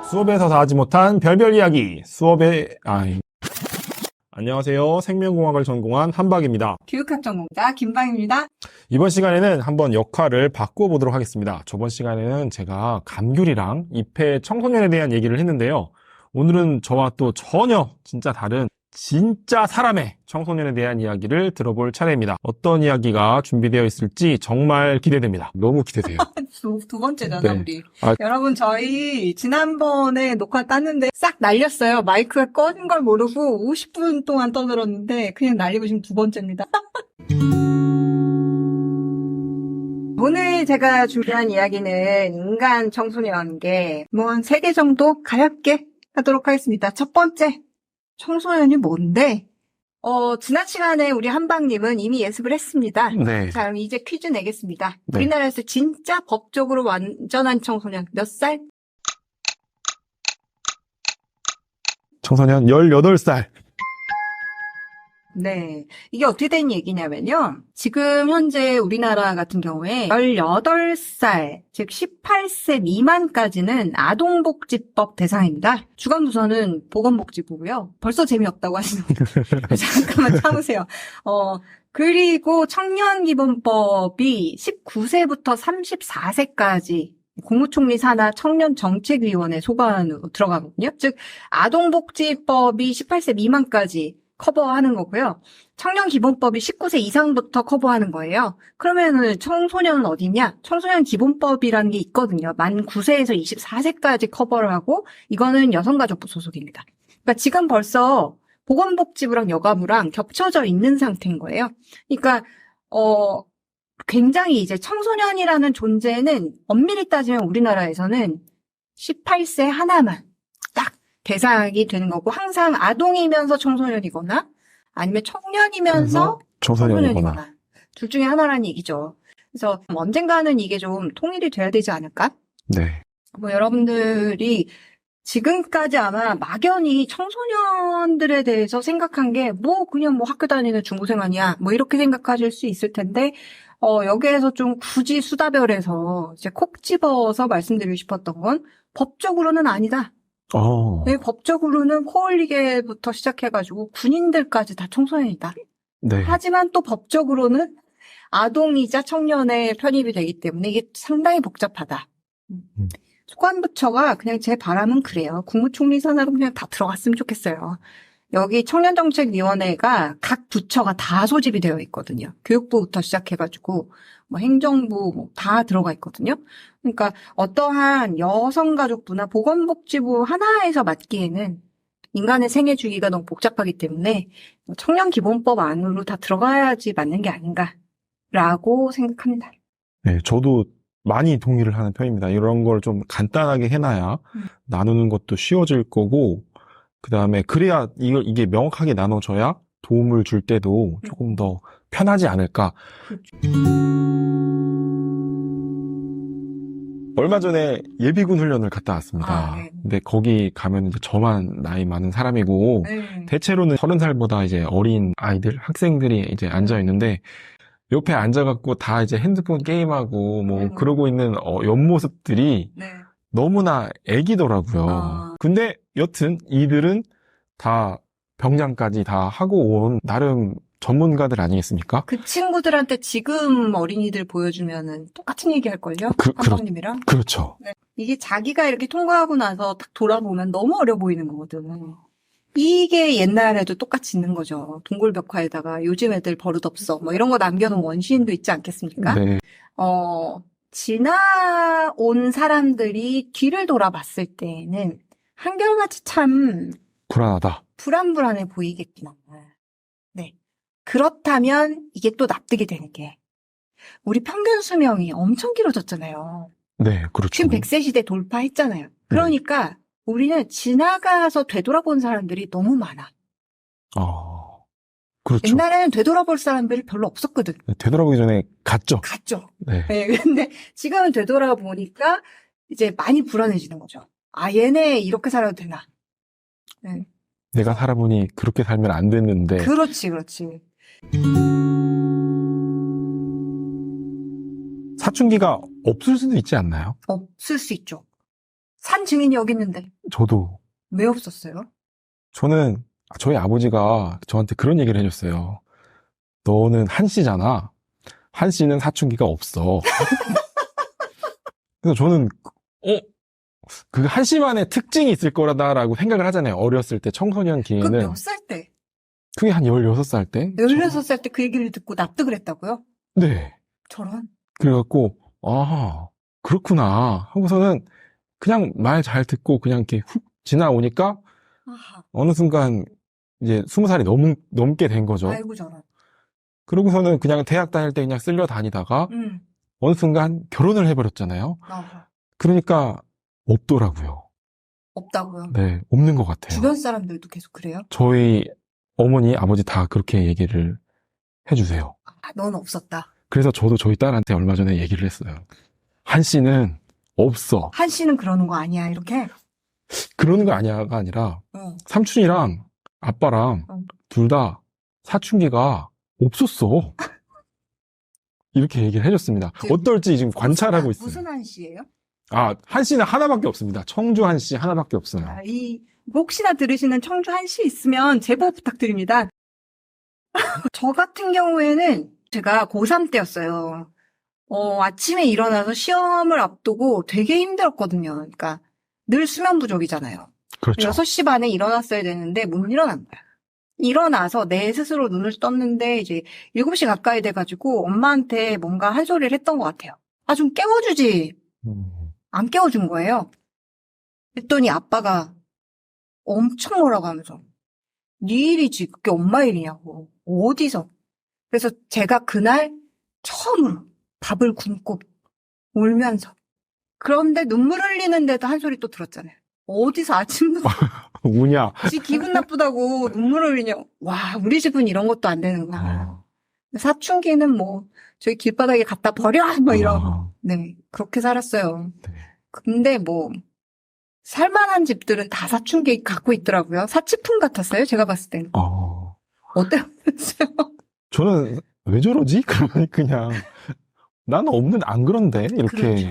수업에서 다 하지 못한 별별 이야기. 안녕하세요. 생명공학을 전공한 한박입니다. 교육학 전공자 김방입니다. 이번 시간에는 한번 역할을 바꿔보도록 하겠습니다. 저번 시간에는 제가 감귤이랑 입회 청소년에 대한 얘기를 했는데요. 오늘은 저와 또 전혀 진짜 다른 진짜 사람의 청소년에 대한 이야기를 들어볼 차례입니다. 어떤 이야기가 준비되어 있을지 정말 기대됩니다. 너무 기대돼요. 두 번째잖아, 네. 우리. 여러분, 저희 지난번에 녹화 땄는데 싹 날렸어요. 마이크가 꺼진 걸 모르고 50분 동안 떠들었는데 그냥 날리고 지금 두 번째입니다. 오늘 제가 준비한 이야기는 인간 청소년계 뭐 한 3개 정도 가볍게 하도록 하겠습니다. 첫 번째, 청소년이 뭔데? 지난 시간에 우리 한방님은 이미 예습을 했습니다. 네. 자, 그럼 이제 퀴즈 내겠습니다. 네. 우리나라에서 진짜 법적으로 완전한 청소년 몇 살? 청소년 18살. 네. 이게 어떻게 된 얘기냐면요. 지금 현재 우리나라 같은 경우에 18살, 즉 18세 미만까지는 아동복지법 대상입니다. 주관부서는 보건복지부고요. 벌써 재미없다고 하시는 잠깐만 참으세요. 그리고 청년기본법이 19세부터 34세까지 국무총리 산하 청년정책위원회 소관으로 들어가거든요. 즉 아동복지법이 18세 미만까지 커버하는 거고요. 청년기본법이 19세 이상부터 커버하는 거예요. 그러면은 청소년은 어디냐? 청소년기본법이라는 게 있거든요. 만 9세에서 24세까지 커버를 하고 이거는 여성가족부 소속입니다. 그러니까 지금 벌써 보건복지부랑 여가부랑 겹쳐져 있는 상태인 거예요. 그러니까 굉장히 이제 청소년이라는 존재는 엄밀히 따지면 우리나라에서는 18세 하나만 딱 대상이 되는 거고 항상 아동이면서 청소년이거나 아니면 청년이면서 청소년이거나 둘 중에 하나라는 얘기죠. 그래서 언젠가는 이게 좀 통일이 돼야 되지 않을까? 네. 뭐 여러분들이 지금까지 아마 막연히 청소년들에 대해서 생각한 게 그냥 학교 다니는 중고생 아니야 뭐 이렇게 생각하실 수 있을 텐데 여기에서 좀 굳이 수다별해서 이제 콕 집어서 말씀드리고 싶었던 건 법적으로는 아니다. 네, 법적으로는 코올리게부터 시작해가지고 군인들까지 다 청소년이다. 네. 하지만 또 법적으로는 아동이자 청년에 편입이 되기 때문에 이게 상당히 복잡하다. 소관부처가 그냥 제 바람은 그래요. 국무총리 산하로 그냥 다 들어갔으면 좋겠어요. 여기 청년정책위원회가 각 부처가 다 소집이 되어 있거든요. 교육부부터 시작해가지고 행정부 다 들어가 있거든요. 그러니까 어떠한 여성가족부나 보건복지부 하나에서 맡기에는 인간의 생애 주기가 너무 복잡하기 때문에 청년기본법 안으로 다 들어가야지 맞는 게 아닌가라고 생각합니다. 네, 저도 많이 동의를 하는 편입니다. 이런 걸 좀 간단하게 해놔야 나누는 것도 쉬워질 거고, 그 다음에 그래야 이게 명확하게 나눠져야 도움을 줄 때도 조금 더 편하지 않을까. 얼마 전에 예비군 훈련을 갔다 왔습니다. 네. 근데 거기 가면 이제 저만 나이 많은 사람이고, 네. 대체로는 30살보다 이제 어린 아이들, 학생들이 이제 앉아 있는데, 옆에 앉아갖고 다 이제 핸드폰 게임하고 그러고 있는 옆모습들이 네. 너무나 애기더라고요. 근데 여튼 이들은 다 병장까지 다 하고 온 나름 전문가들 아니겠습니까? 그 친구들한테 지금 어린이들 보여주면은 똑같은 얘기 할걸요? 한방님이랑? 그렇죠. 네. 이게 자기가 이렇게 통과하고 나서 딱 돌아보면 너무 어려 보이는 거거든. 이게 옛날에도 똑같이 있는 거죠. 동굴벽화에다가 요즘 애들 버릇없어. 이런 거 남겨놓은 원시인도 있지 않겠습니까? 네. 지나온 사람들이 뒤를 돌아봤을 때에는 한결같이 참 불안하다. 불안불안해 보이겠구나. 네. 그렇다면 이게 또 납득이 되는 게 우리 평균 수명이 엄청 길어졌잖아요. 네, 그렇죠. 지금 100세 시대 돌파했잖아요. 그러니까 우리는 지나가서 되돌아본 사람들이 너무 많아. 그렇죠. 옛날에는 되돌아볼 사람들이 별로 없었거든. 되돌아보기 전에 갔죠. 네. 근데 지금은 되돌아보니까 이제 많이 불안해지는 거죠. 얘네 이렇게 살아도 되나? 네. 내가 살아보니 그렇게 살면 안 됐는데. 그렇지. 사춘기가 없을 수도 있지 않나요? 없을 수 있죠. 산 증인이 여기 있는데 저도. 왜 없었어요? 저는 저희 아버지가 저한테 그런 얘기를 해줬어요. 너는 한 씨잖아. 한 씨는 사춘기가 없어. 그래서 저는 그 한 씨만의 특징이 있을 거라고 생각을 하잖아요. 어렸을 때 청소년 그 기에는. 몇 살 때? 그게 한 16살 때? 16살 때 그 얘기를 듣고 납득을 했다고요? 네. 저런. 그래갖고 아 그렇구나 하고서는 그냥 말 잘 듣고 그냥 이렇게 훅 지나오니까 아하. 어느 순간 이제 20살이 넘게 된 거죠. 아이고 저런. 그러고서는 그냥 대학 다닐 때 그냥 쓸려 다니다가 어느 순간 결혼을 해버렸잖아요. 아하. 그러니까 없더라고요. 없다고요. 네, 없는 것 같아요. 주변 사람들도 계속 그래요? 저희 어머니, 아버지 다 그렇게 얘기를 해주세요. 아, 넌 없었다. 그래서 저도 저희 딸한테 얼마 전에 얘기를 했어요. 한 씨는 없어. 한 씨는 그러는 거 아니야, 이렇게? 그러는 거 아니야가 아니라 어. 삼촌이랑 아빠랑 둘 다 사춘기가 없었어. 이렇게 얘기를 해줬습니다. 어떨지 지금 관찰하고 있어요. 무슨 한 씨예요? 아, 한 씨는 하나밖에 없습니다. 청주 한 씨 하나밖에 없어요. 아, 혹시나 들으시는 청주 한 씨 있으면 제보 부탁드립니다. 저 같은 경우에는 제가 고3 때였어요. 아침에 일어나서 시험을 앞두고 되게 힘들었거든요. 그러니까 늘 수면 부족이잖아요. 그렇죠. 6시 반에 일어났어야 되는데 못 일어난 거야. 일어나서 내 스스로 눈을 떴는데 이제 7시 가까이 돼가지고 엄마한테 뭔가 한 소리를 했던 것 같아요. 아, 좀 깨워주지. 안 깨워준 거예요. 그랬더니 아빠가 엄청 뭐라고 하면서 네 일이지 그게 엄마 일이냐고. 어디서. 그래서 제가 그날 처음으로 밥을 굶고 울면서 그런데 눈물 흘리는데도 한 소리 또 들었잖아요. 어디서 아침부터 우냐. 지 기분 나쁘다고 눈물 흘리냐. 와, 우리 집은 이런 것도 안 되는구나. 사춘기는 뭐 저희 길바닥에 갖다 버려 뭐 이런. 네, 그렇게 살았어요. 네. 근데 뭐 살만한 집들은 다 사춘기 갖고 있더라고요. 사치품 같았어요, 제가 봤을 때는. 어때요? 저는 왜 저러지? 그러면 그냥 나는 안 그런데 이렇게. 그렇죠.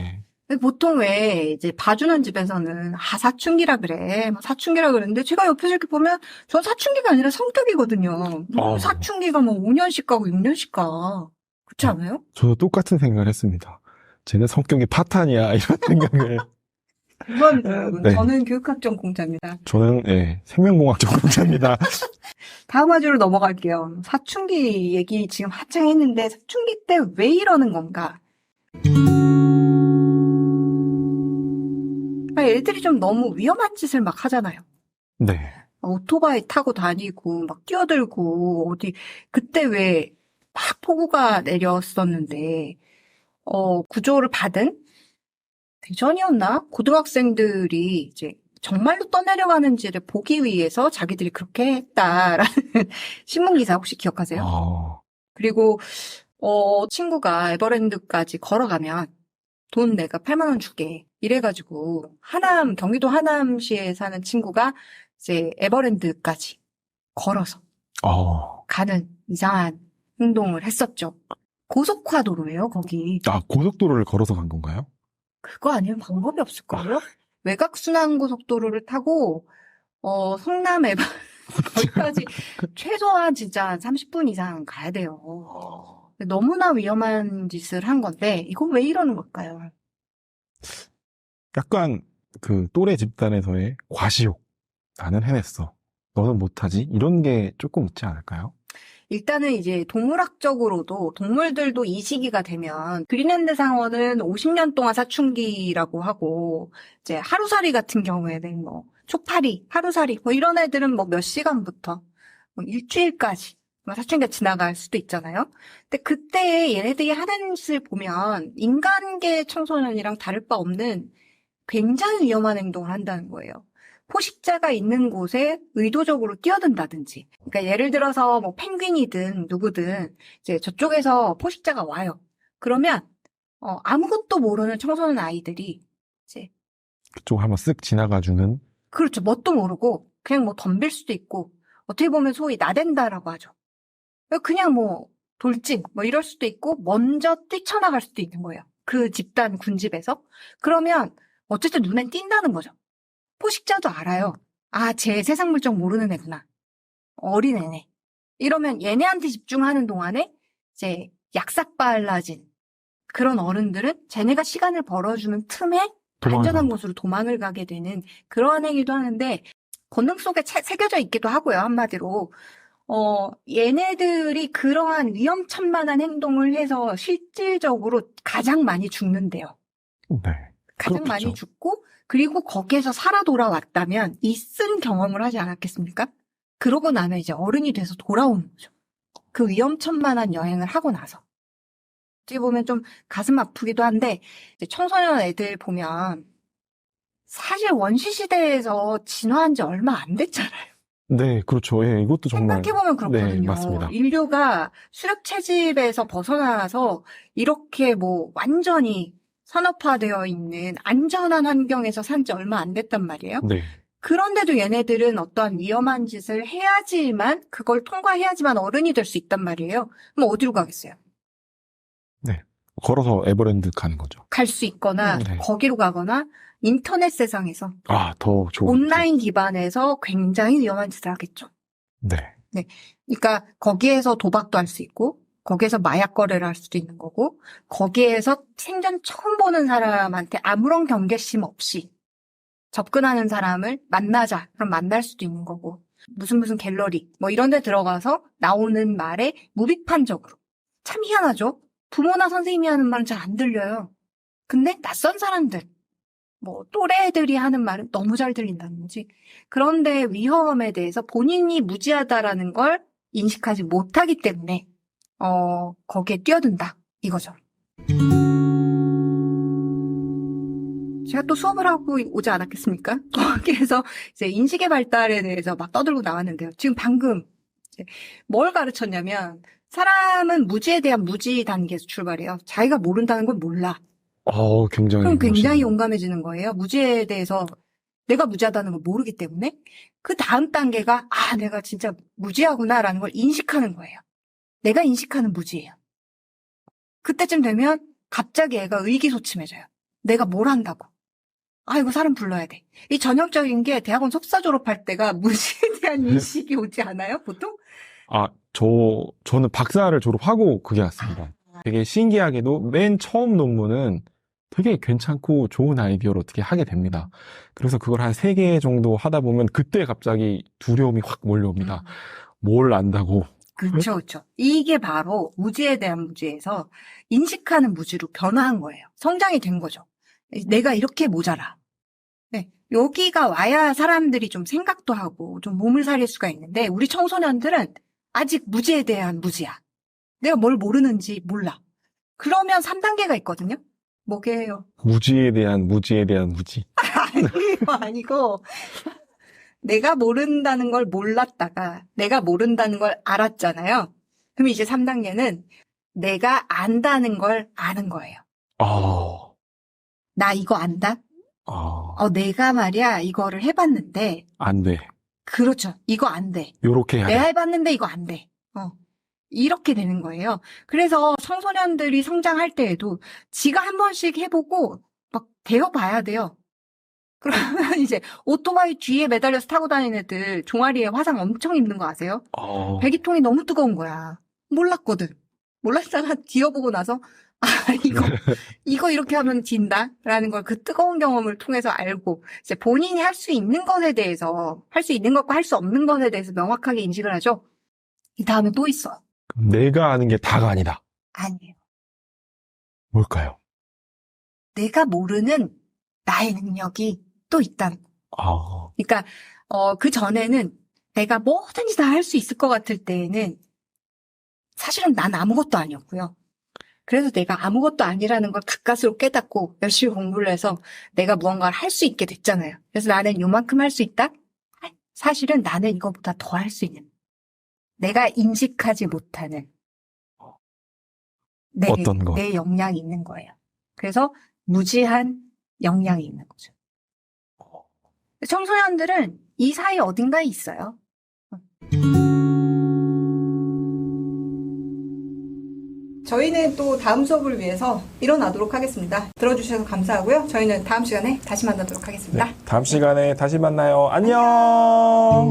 보통 왜 이제 봐주는 집에서는 사춘기라 그래, 사춘기라 그러는데 제가 옆에서 이렇게 보면 전 사춘기가 아니라 성격이거든요. 사춘기가 뭐 5년씩 가고 6년씩 가. 그렇지 않아요? 저도 똑같은 생각을 했습니다. 쟤는 성격이 파탄이야 이런 생각을. 이건 여러분, 네. 저는 교육학전 공자입니다. 저는 생명공학적 공자입니다. 다음 화주로 넘어갈게요. 사춘기 얘기 지금 한창 했는데 사춘기 때 왜 이러는 건가? 애들이 좀 너무 위험한 짓을 막 하잖아요. 네. 오토바이 타고 다니고 막 뛰어들고 어디 그때 왜 막 폭우가 내렸었는데 구조를 받은 대전이었나? 고등학생들이 이제 정말로 떠내려가는지를 보기 위해서 자기들이 그렇게 했다라는 신문기사 혹시 기억하세요? 그리고 친구가 에버랜드까지 걸어가면 돈 내가 8만 원 줄게 이래가지고 경기도 하남시에 사는 친구가 이제 에버랜드까지 걸어서 가는 이상한 행동을 했었죠. 고속화도로예요, 거기. 고속도로를 걸어서 간 건가요? 그거 아니면 방법이 없을걸요? 외곽순환고속도로를 타고 성남 거기까지 최소한 진짜 한 30분 이상 가야 돼요. 너무나 위험한 짓을 한 건데 이건 왜 이러는 걸까요? 약간 그 또래 집단에서의 과시욕. 나는 해냈어. 너는 못하지? 이런 게 조금 있지 않을까요? 일단은 이제 동물학적으로도 동물들도 이 시기가 되면 그린랜드 상어는 50년 동안 사춘기라고 하고 이제 하루살이 같은 경우에는 뭐 초파리, 하루살이 뭐 이런 애들은 뭐 몇 시간부터 뭐 일주일까지 사춘기가 지나갈 수도 있잖아요. 근데 그때 얘네들이 하는 짓을 보면 인간계 청소년이랑 다를 바 없는 굉장히 위험한 행동을 한다는 거예요. 포식자가 있는 곳에 의도적으로 뛰어든다든지. 그러니까 예를 들어서 뭐 펭귄이든 누구든 이제 저쪽에서 포식자가 와요. 그러면 아무것도 모르는 청소년 아이들이 이제 그쪽 한번 쓱 지나가주는. 그렇죠. 뭣도 모르고 그냥 뭐 덤빌 수도 있고 어떻게 보면 소위 나댄다라고 하죠. 그냥 뭐 돌진 뭐 이럴 수도 있고 먼저 뛰쳐나갈 수도 있는 거예요. 그 집단 군집에서. 그러면 어쨌든 눈엔 띈다는 거죠. 포식자도 알아요. 아, 쟤 세상 물정 모르는 애구나. 어린 애네. 이러면 얘네한테 집중하는 동안에 이제 약삭빨라진 그런 어른들은 쟤네가 시간을 벌어주는 틈에 안전한 곳으로 도망을 가게 되는 그러한 행위도 하는데 본능 속에 새겨져 있기도 하고요. 한마디로. 얘네들이 그러한 위험천만한 행동을 해서 실질적으로 가장 많이 죽는데요. 네. 가장 그렇겠죠. 많이 죽고 그리고 거기에서 살아 돌아왔다면 이 쓴 경험을 하지 않았겠습니까? 그러고 나면 이제 어른이 돼서 돌아오는 거죠. 그 위험천만한 여행을 하고 나서. 어떻게 보면 좀 가슴 아프기도 한데 이제 청소년 애들 보면 사실 원시시대에서 진화한 지 얼마 안 됐잖아요. 네, 그렇죠. 예, 이것도 정말. 생각해보면 그렇거든요. 네, 맞습니다. 인류가 수렵채집에서 벗어나서 이렇게 뭐 완전히 산업화되어 있는 안전한 환경에서 산 지 얼마 안 됐단 말이에요. 네. 그런데도 얘네들은 어떠한 위험한 짓을 해야지만 그걸 통과해야지만 어른이 될 수 있단 말이에요. 그럼 어디로 가겠어요? 걸어서 에버랜드 가는 거죠. 갈 수 있거나 네. 거기로 가거나 인터넷 세상에서 아, 더 좋은. 온라인 기반에서 굉장히 위험한 짓을 하겠죠. 네. 그러니까 거기에서 도박도 할 수 있고 거기에서 마약 거래를 할 수도 있는 거고 거기에서 생전 처음 보는 사람한테 아무런 경계심 없이 접근하는 사람을 만나자. 그럼 만날 수도 있는 거고 무슨 갤러리 뭐 이런 데 들어가서 나오는 말에 무비판적으로 참 희한하죠. 부모나 선생님이 하는 말은 잘 안 들려요. 근데 낯선 사람들 뭐 또래 애들이 하는 말은 너무 잘 들린다는 거지. 그런데 위험에 대해서 본인이 무지하다라는 걸 인식하지 못하기 때문에 거기에 뛰어든다 이거죠. 제가 또 수업을 하고 오지 않았겠습니까? 거기에서 이제 인식의 발달에 대해서 막 떠들고 나왔는데요. 지금 방금 이제 뭘 가르쳤냐면 사람은 무지에 대한 무지 단계에서 출발해요. 자기가 모른다는 걸 몰라. 굉장히. 그럼 굉장히 멋있네요. 용감해지는 거예요. 무지에 대해서 내가 무지하다는 걸 모르기 때문에 그 다음 단계가 아 내가 진짜 무지하구나라는 걸 인식하는 거예요. 내가 인식하는 무지예요. 그때쯤 되면 갑자기 애가 의기소침해져요. 내가 뭘 한다고. 아 이거 사람 불러야 돼. 이 전형적인 게 대학원 석사 졸업할 때가 무지에 대한 인식이 오지 않아요? 보통? 저는 박사를 졸업하고 그게 왔습니다. 되게 신기하게도 맨 처음 논문은 되게 괜찮고 좋은 아이디어로 어떻게 하게 됩니다. 그래서 그걸 한 3개 정도 하다 보면 그때 갑자기 두려움이 확 몰려옵니다. 뭘 안다고. 그렇죠. 이게 바로 무지에 대한 무지에서 인식하는 무지로 변화한 거예요. 성장이 된 거죠. 내가 이렇게 모자라. 네, 여기가 와야 사람들이 좀 생각도 하고 좀 몸을 사릴 수가 있는데 우리 청소년들은 아직 무지에 대한 무지야. 내가 뭘 모르는지 몰라. 그러면 3단계가 있거든요. 뭐게요? 무지에 대한 무지. 아니고 내가 모른다는 걸 몰랐다가 내가 모른다는 걸 알았잖아요. 그럼 이제 3단계는 내가 안다는 걸 아는 거예요. 나 이거 안다? 내가 말이야 이거를 해봤는데 안 돼. 그렇죠. 이거 안 돼. 요렇게 해야 내가 돼. 해봤는데 이거 안 돼. 이렇게 되는 거예요. 그래서 청소년들이 성장할 때에도 지가 한 번씩 해보고 막 배워봐야 돼요. 그러면 이제 오토바이 뒤에 매달려서 타고 다니는 애들 종아리에 화상 엄청 입는 거 아세요? 배기통이 너무 뜨거운 거야. 몰랐거든. 몰랐다가 뒤어보고 나서 아 이거 이렇게 하면 진다라는 걸 그 뜨거운 경험을 통해서 알고 이제 본인이 할 수 있는 것에 대해서 할 수 있는 것과 할 수 없는 것에 대해서 명확하게 인식을 하죠. 이 다음에 또 있어요. 내가 아는 게 다가 아니다. 아니에요. 뭘까요? 내가 모르는 나의 능력이 또 있다는 거. 그러니까 그 전에는 내가 뭐든지 다 할 수 있을 것 같을 때에는 사실은 난 아무것도 아니었고요. 그래서 내가 아무것도 아니라는 걸 가까스로 깨닫고 열심히 공부를 해서 내가 무언가를 할 수 있게 됐잖아요. 그래서 나는 요만큼 할 수 있다? 사실은 나는 이거보다 더 할 수 있는 내가 인식하지 못하는 어떤 것? 내 역량이 있는 거예요. 그래서 무지한 역량이 있는 거죠. 청소년들은 이 사이 어딘가에 있어요. 저희는 또 다음 수업을 위해서 일어나도록 하겠습니다. 들어주셔서 감사하고요. 저희는 다음 시간에 다시 만나도록 하겠습니다. 네, 다음 시간에 다시 만나요. 안녕!